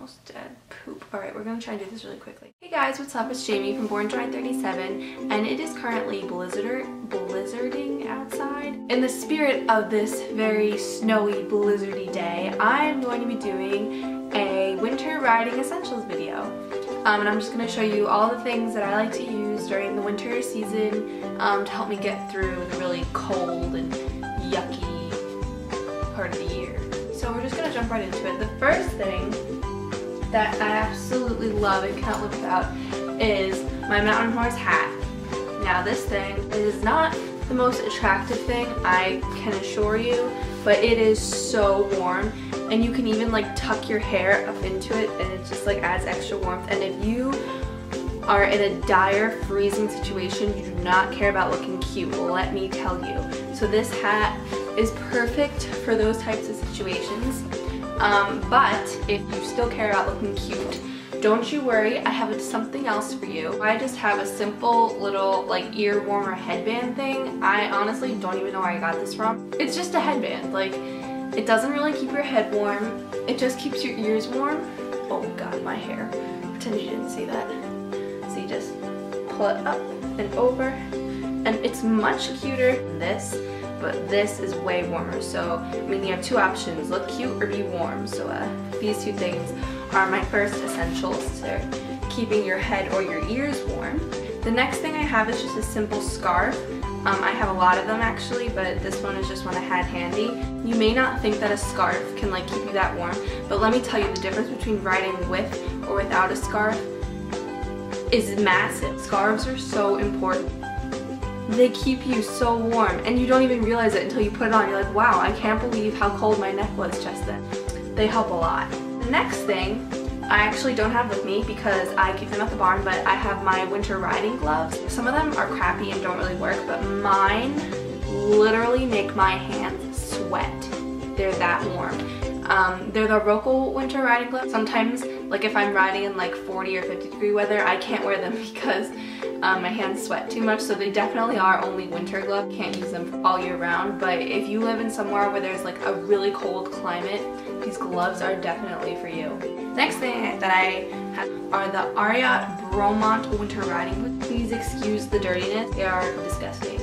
almost dead. Poop. Alright, we're gonna try to do this really quickly. Hey guys, what's up? It's Jamie from Born Dry 37, and it is currently blizzarding outside. In the spirit of this very snowy, blizzardy day, I'm going to be doing a winter riding essentials video. And I'm just going to show you all the things that I like to use during the winter season to help me get through the really cold and yucky part of the year. So we're just going to jump right into it. The first thing that I absolutely love and cannot live without is my mountain horse hat. Now this thing is not the most attractive thing, I can assure you, but it is so warm, and you can even like tuck your hair up into it and it just like adds extra warmth. And if you are in a dire freezing situation, you do not care about looking cute, let me tell you. So this hat is perfect for those types of situations. But if you still care about looking cute, don't you worry, I have something else for you. I just have a simple little like ear warmer headband thing. I honestly don't even know where I got this from. It's just a headband. Like, it doesn't really keep your head warm. It just keeps your ears warm. Oh god, my hair. Pretend you didn't see that. So you just pull it up and over, and it's much cuter than this, but this is way warmer. So, I mean, you have two options, look cute or be warm. So these two things are my first essentials to keeping your head or your ears warm. The next thing I have is just a simple scarf. I have a lot of them actually, but this one is just one I had handy. You may not think that a scarf can like keep you that warm, but let me tell you, the difference between riding with or without a scarf is massive. Scarves are so important. They keep you so warm, and you don't even realize it until you put it on. You're like, wow, I can't believe how cold my neck was just then. They help a lot. The next thing I actually don't have with me because I keep them at the barn, but I have my winter riding gloves. Some of them are crappy and don't really work, but mine literally make my hands sweat. They're that warm. They're the Roeckl winter riding gloves. Sometimes, like if I'm riding in like 40 or 50 degree weather, I can't wear them because my hands sweat too much, so they definitely are only winter gloves. Can't use them all year round, but if you live in somewhere where there's like a really cold climate, these gloves are definitely for you. Next thing that I have are the Ariat Bromont winter riding boots. Please excuse the dirtiness, they are disgusting.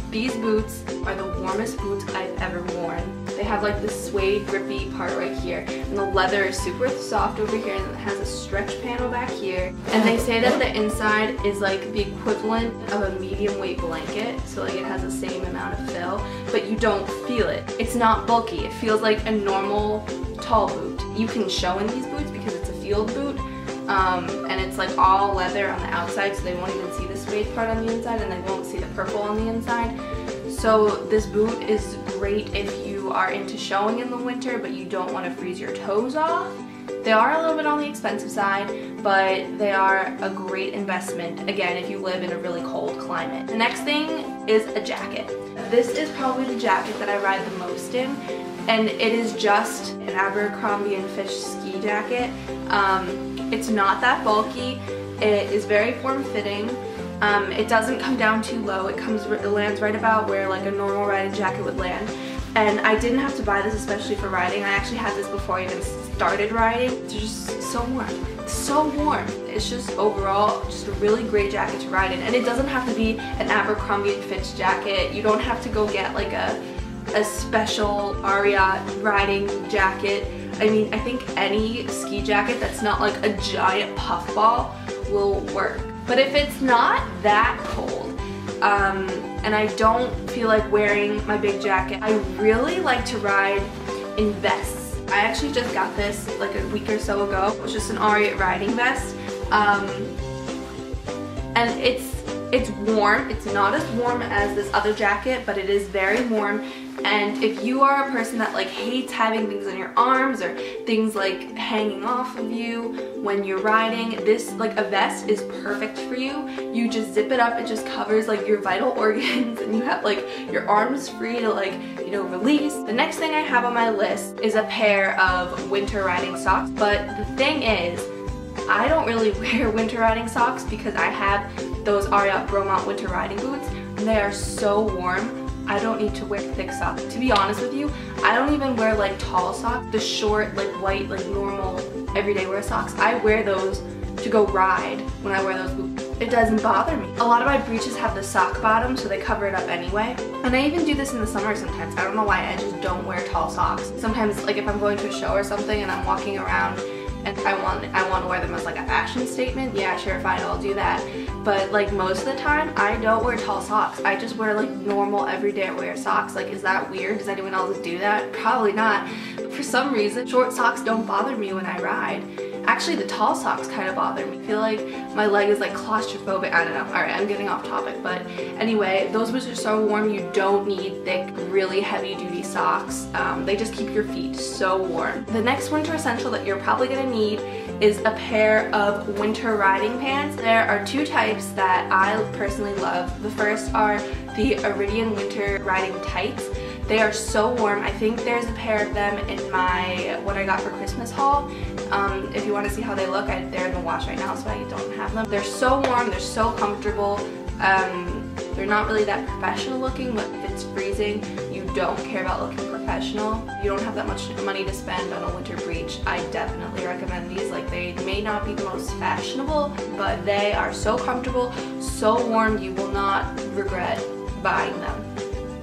These boots are the warmest boots I've ever worn. They have like this suede grippy part right here, and the leather is super soft over here, and it has a stretch panel back here. And they say that the inside is like the equivalent of a medium weight blanket, so like it has the same amount of fill, but you don't feel it. It's not bulky, it feels like a normal tall boot. You can show in these boots because it's a field boot, and it's like all leather on the outside, so they won't even see the suede part on the inside, and they won't see the purple on the inside. So this boot is great if you are into showing in the winter but you don't want to freeze your toes off. They are a little bit on the expensive side, but they are a great investment, again, if you live in a really cold climate. The next thing is a jacket. This is probably the jacket that I ride the most in, and it is just an Abercrombie & Fitch ski jacket. It's not that bulky. It is very form-fitting. It doesn't come down too low. It lands right about where like a normal riding jacket would land. And I didn't have to buy this especially for riding. I actually had this before I even started riding. It's just so warm. It's so warm. It's just overall just a really great jacket to ride in. And it doesn't have to be an Abercrombie & Fitch jacket. You don't have to go get like a special Ariat riding jacket. I mean, I think any ski jacket that's not like a giant puffball will work. But if it's not that cold, and I don't feel like wearing my big jacket, I really like to ride in vests. I actually just got this like a week or so ago. It's just an Ariat riding vest, and it's warm. It's not as warm as this other jacket, but it is very warm. And if you are a person that like hates having things on your arms or things like hanging off of you when you're riding, this like a vest is perfect for you. You just zip it up, it just covers like your vital organs, and you have like your arms free to like, you know, release. The next thing I have on my list is a pair of winter riding socks, but the thing is, I don't really wear winter riding socks because I have those Ariat Bromont winter riding boots, and they are so warm. I don't need to wear thick socks. To be honest with you, I don't even wear like tall socks, the short, like white, like normal everyday wear socks. I wear those to go ride when I wear those boots. It doesn't bother me. A lot of my breeches have the sock bottom, so they cover it up anyway. And I even do this in the summer sometimes. I don't know why, I just don't wear tall socks. Sometimes, like if I'm going to a show or something and I'm walking around and I want to wear them as like a fashion statement, yeah, sure, fine, I'll do that. But like most of the time, I don't wear tall socks. I just wear like normal everyday wear socks. Like, is that weird? Does anyone else do that? Probably not. But for some reason, short socks don't bother me when I ride. Actually, the tall socks kind of bother me. I feel like my leg is like claustrophobic. I don't know. Alright, I'm getting off topic. But anyway, those boots are so warm, you don't need thick, really heavy duty socks. They just keep your feet so warm. The next winter essential that you're probably going to need is a pair of winter riding pants. There are two types that I personally love. The first are the Irideon winter riding tights. They are so warm. I think there's a pair of them in my what I got for Christmas haul. If you want to see how they look, they're in the wash right now, so I don't have them. They're so warm, they're so comfortable. They're not really that professional looking, but if it's freezing, you don't care about looking professional. You don't have that much money to spend on a winter breech. I definitely recommend these. Like, they may not be the most fashionable, but they are so comfortable, so warm, you will not regret buying them.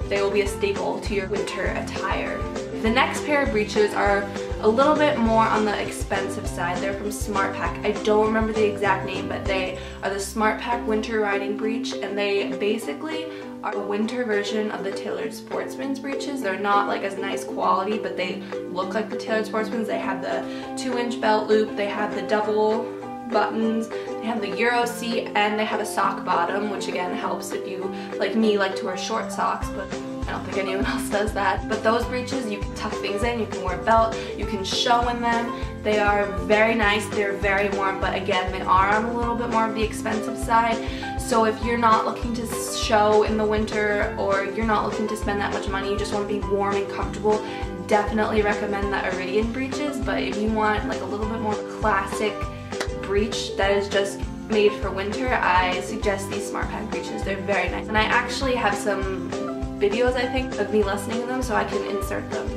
They will be a staple to your winter attire. The next pair of breeches are a little bit more on the expensive side. They're from SmartPak. I don't remember the exact name, but they are the SmartPak winter riding breech, and they basically are a winter version of the Tailored Sportsman's breeches. They're not like as nice quality, but they look like the Tailored Sportsman's. They have the 2-inch belt loop, they have the double buttons, they have the Euro seat, and they have a sock bottom, which again helps if you, like me, like to wear short socks, but I don't think anyone else does that. But those breeches, you can tuck things in, you can wear a belt, you can show in them. They are very nice, they're very warm, but again, they are on a little bit more of the expensive side. So if you're not looking to show in the winter, or you're not looking to spend that much money, you just want to be warm and comfortable, definitely recommend the Irideon breeches. But if you want like a little bit more classic breech that is just made for winter, I suggest these SmartPak breeches. They're very nice. And I actually have some videos, I think, of me listening to them, so I can insert them